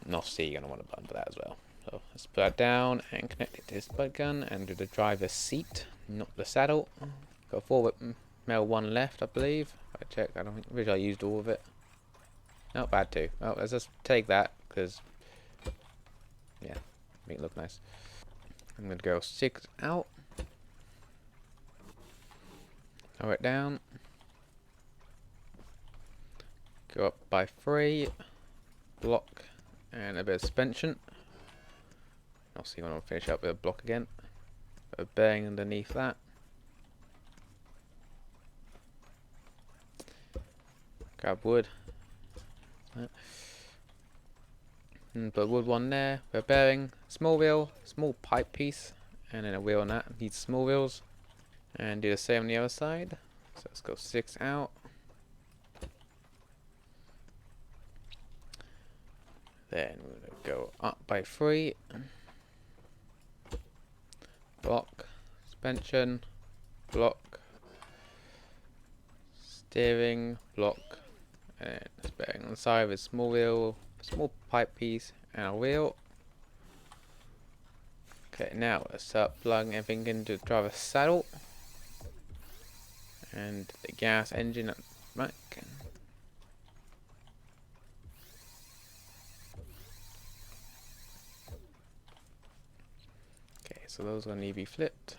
And obviously you're going to want a button for that as well. So let's put that down and connect it to the spud gun and do the driver's seat, not the saddle. Go forward, metal 1 left, I believe. I checked, I don't think I used all of it. Not bad too. Well, let's just take that because yeah, make it look nice. I'm gonna go 6 out. Lower it down. Go up by 3. Block and a bit of suspension. I'll see when I'll finish up with a block again. A bearing underneath that. Grab wood. And put wood one there. A bearing, small wheel, small pipe piece, and then a wheel on that. Needs small wheels. And do the same on the other side. So let's go 6 out. Then we're going to go up by 3. Block, suspension, block, steering, block, and it's bearing on the side with small wheel, small pipe piece, and a wheel. Okay, now let's start plugging everything into the driver's saddle and the gas engine at the back. Okay, so those are going to need to be flipped.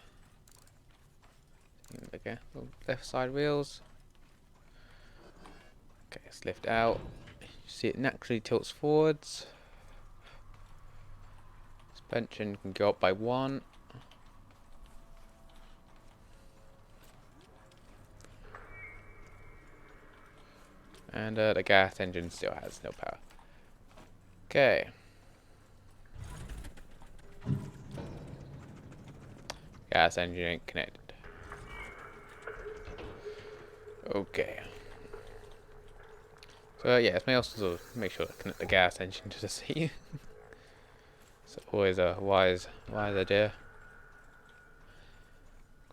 Okay, left side wheels. Okay, let's lift out. You see it naturally tilts forwards. Suspension can go up by 1. And the gas engine still has no power. Okay. Gas engine ain't connected. Okay. So yeah, it's also make sure to connect the gas engine to the seat. It's always a wise idea.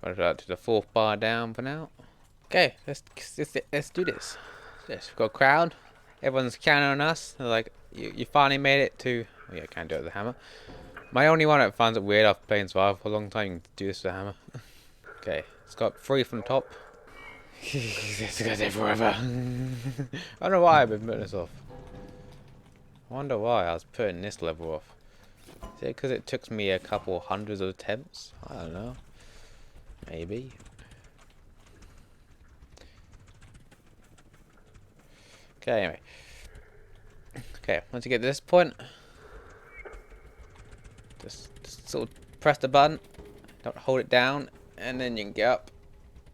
Got it out to the 4th bar down for now. Okay, let's do this. Yes, we've got a crowd. Everyone's counting on us. They're like, you finally made it to. Oh, yeah, I can't do it with the hammer. My only one that finds it weird after playing Survival for a long time to do this with the hammer. Okay, it's got 3 from the top. It's gonna take forever. I don't know why I've been putting this off. I wonder why I was putting this level off. Is it because it took me a couple hundreds of attempts? I don't know. Maybe. Okay, anyway. Okay, once you get to this point, just sort of press the button, don't hold it down, and then you can get up.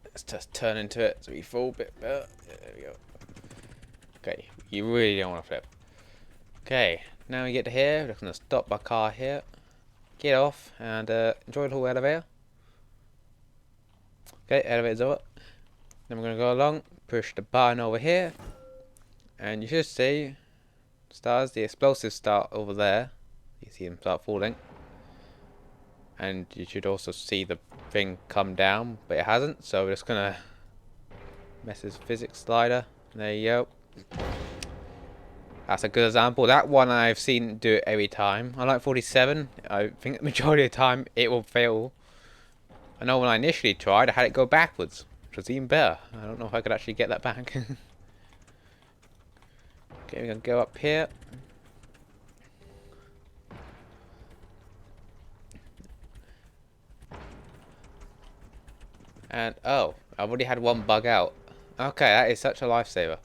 Let's just turn into it so we fall a bit better. There we go. Okay, you really don't want to flip. Okay, now we get to here. We're just going to stop our car here, get off, and enjoy the whole elevator. Okay, elevator's over. Then we're going to go along, push the button over here, and you should see stars, the explosives start over there. You see them start falling. And you should also see the thing come down, but it hasn't, so we're just gonna mess this physics slider. There you go. That's a good example. That one I've seen do it every time. Unlike 47, I think the majority of the time it will fail. I know when I initially tried, I had it go backwards, which was even better. I don't know if I could actually get that back. Okay, we're gonna go up here. And oh, I've already had one bug out. Okay, that is such a lifesaver. As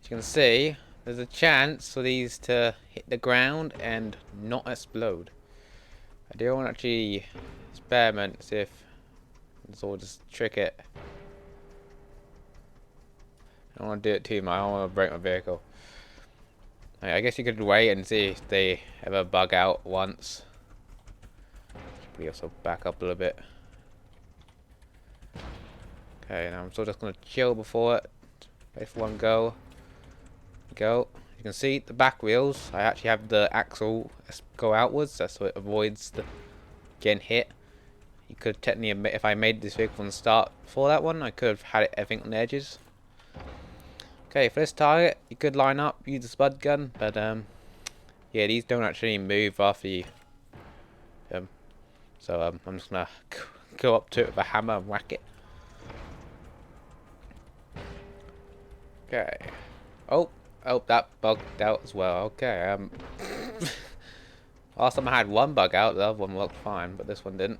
you can see, there's a chance for these to hit the ground and not explode. I do want to actually experiment, see if it's all just trick it. I don't want to do it too much. I don't want to break my vehicle. I guess you could wait and see if they ever bug out once. Should we also back up a little bit? Okay, now I'm still just going to chill before it. Wait for one go. Go. You can see the back wheels. I actually have the axle go outwards, so it avoids the getting hit. You could technically, if I made this vehicle from the start before that one, I could have had it everything on the edges. Okay, for this target, you could line up, use the spud gun, but yeah, these don't actually move after you. So I'm just gonna go up to it with a hammer and whack it. Okay. Oh, Oh, that bugged out as well. Okay, last time I had one bug out, the other one worked fine, but this one didn't.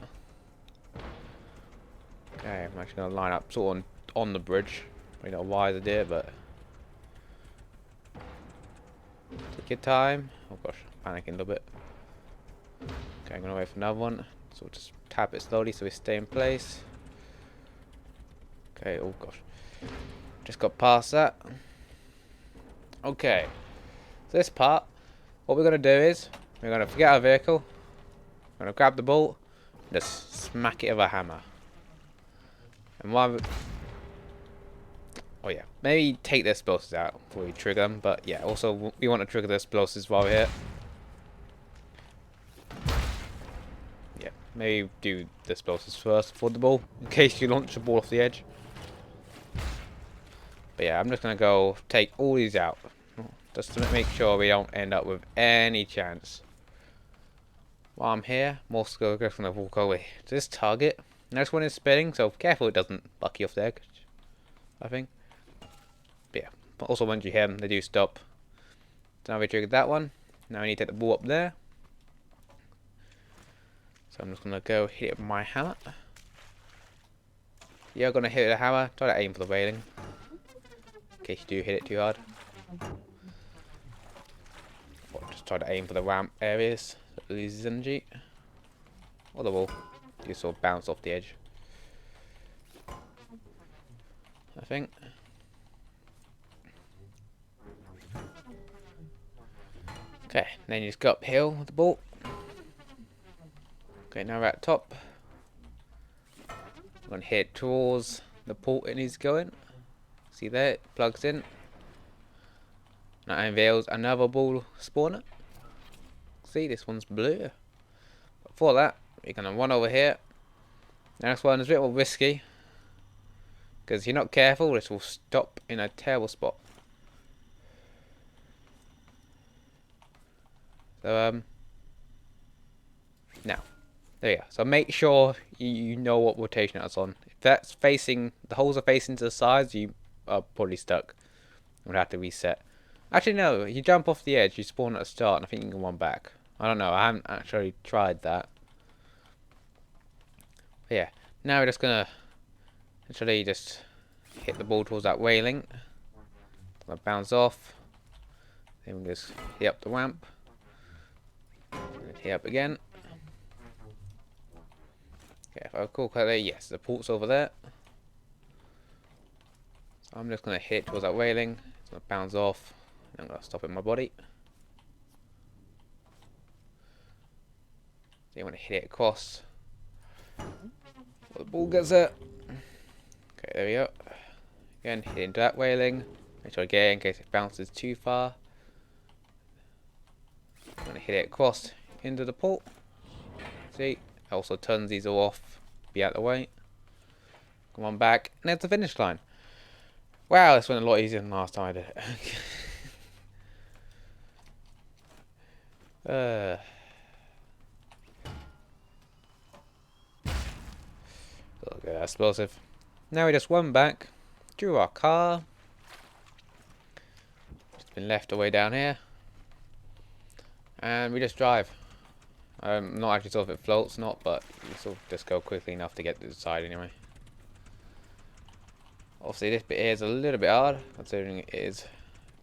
Okay, I'm actually gonna line up sort of on the bridge. You know why I did, but take your time. Oh gosh, panicking a little bit. Okay, I'm gonna wait for another one. So we'll just tap it slowly so we stay in place. Okay, oh gosh. Just got past that. Okay. So this part, what we're gonna do is we're gonna forget our vehicle. We're gonna grab the bolt, and just smack it with a hammer. And while oh yeah, maybe take the explosives out before we trigger them. But yeah, also we want to trigger the explosives while we're here. Yeah, maybe do the explosives first before the ball, in case you launch the ball off the edge. But yeah, I'm just gonna go take all these out, just to make sure we don't end up with any chance. While I'm here, more skill goes from the walk away to this target. Next one is spinning, so careful it doesn't buck you off the edge, I think. But yeah, but also once you hit them, they do stop. So now we triggered that one. Now we need to take the ball up there. So I'm just gonna go hit it with my hammer. You're gonna hit it with a hammer. Try to aim for the railing, in case you do hit it too hard. Or just try to aim for the ramp areas so it loses energy. Or the wall. You sort of bounce off the edge, I think. Okay, then you just go uphill with the ball. Okay, now we're at the top. I'm gonna hit towards the port it needs to go in. See there, it plugs in. Now it unveils another ball spawner. See, this one's blue. But for that, we're gonna run over here. Now this one is a bit more risky, because if you're not careful, this will stop in a terrible spot. So now, there you go. So make sure you know what rotation that's on. If that's facing, the holes are facing to the sides, you are probably stuck. We'll have to reset. Actually no, you jump off the edge, you spawn at the start, and I think you can run back. I don't know, I haven't actually tried that. But yeah, now we're just gonna actually just hit the ball towards that railing. Gonna bounce off. Then we'll just hit up the ramp. Hit up again. Okay, if I recall correctly, yes, the port's over there. So I'm just gonna hit towards that railing. It's gonna bounce off. And I'm gonna stop it in my body. So you want to hit it across. Well, the ball gets it. Okay, there we go. Again, hit into that railing. Make sure again, in case it bounces too far. I'm gonna hit it across into the port. See, also turns these all off. Be out of the way. Come on back, and there's the finish line. Wow, this went a lot easier than last time I did it. Look at that explosive. Now we just run back to our car. It's been left away down here. And we just drive. Not actually sure if it floats or not, but you sort of just go quickly enough to get to the side anyway. Obviously this bit here is a little bit hard, considering it is a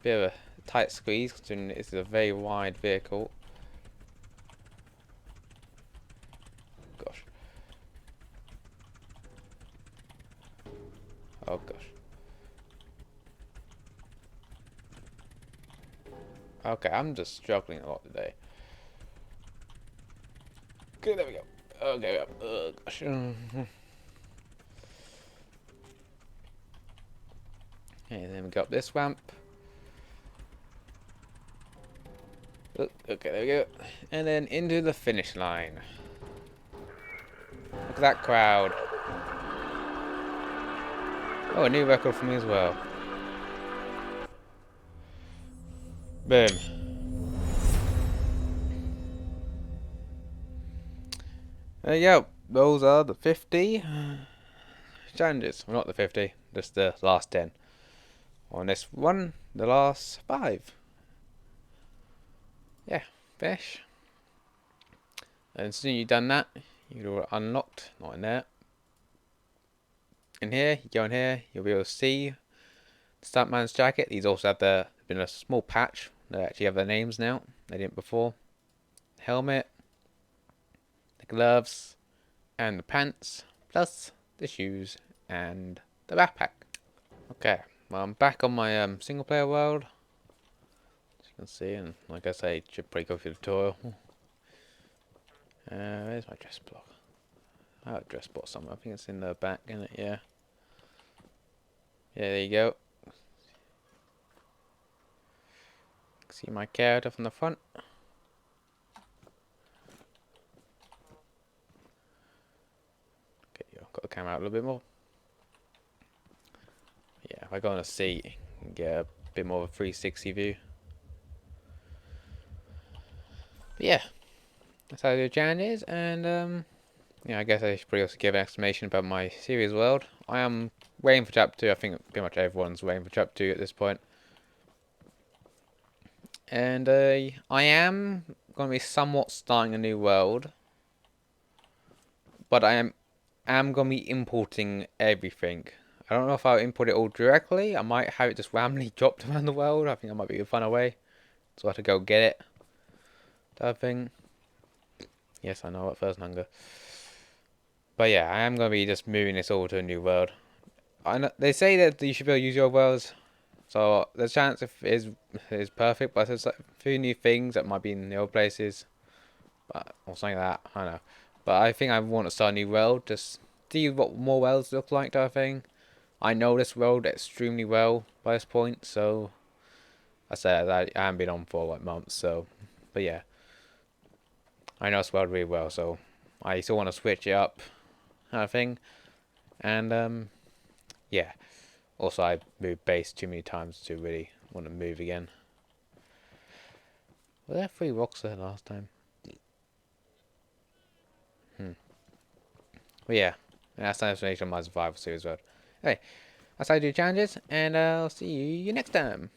bit of a tight squeeze, considering this is a very wide vehicle. Gosh. Oh gosh. Okay, I'm just struggling a lot today. Okay, there we go. Okay, oh gosh. Okay, then we go up this ramp. Oh, okay, there we go. And then into the finish line. Look at that crowd. Oh, a new record for me as well. Boom. There you go. Those are the 50 challenges. Well, not the 50, just the last 10. on this one, the last 5. Yeah, fish. And as soon as you've done that, you're unlocked, not in there. In here, you go in here, you'll be able to see the Stuntman's jacket. These also have been a small patch. They actually have their names now. They didn't before. Helmet, the gloves, and the pants, plus the shoes and the backpack. Okay, well, I'm back on my single player world. As you can see, and like I say, it should pretty go through the tutorial. Where's my dress block? I have a dress block somewhere. I think it's in the back, isn't it? Yeah. Yeah, there you go. See my character from the front. Okay, I've got the camera out a little bit more. Yeah, if I go on a seat, you can get a bit more of a 360 view. But yeah, that's how the Jan is, and yeah, I guess I should probably also give an explanation about my series world. I am waiting for chapter 2. I think pretty much everyone's waiting for chapter 2 at this point. And I am going to be somewhat starting a new world, but I am going to be importing everything. I don't know if I'll import it all directly. I might have it just randomly dropped around the world. I think that might be a fun way. So I have to go get it. That thing. Yes, I know, at first hunger. But yeah, I am going to be just moving this all to a new world. I know, they say that you should be able to use your worlds. So the chance is perfect, but there's like a few new things that might be in the old places. But, or something like that, I don't know. But I think I want to start a new world, just see what more worlds look like, type of thing. I know this world extremely well by this point, so I said I haven't been on for like months, so but yeah. I know this world really well, so I still want to switch it up, kind of thing. And yeah. Also I moved base too many times to really want to move again. Were there 3 rocks there last time? But yeah, that's the explanation of my survival series world. Anyway, that's how I do challenges, and I'll see you next time.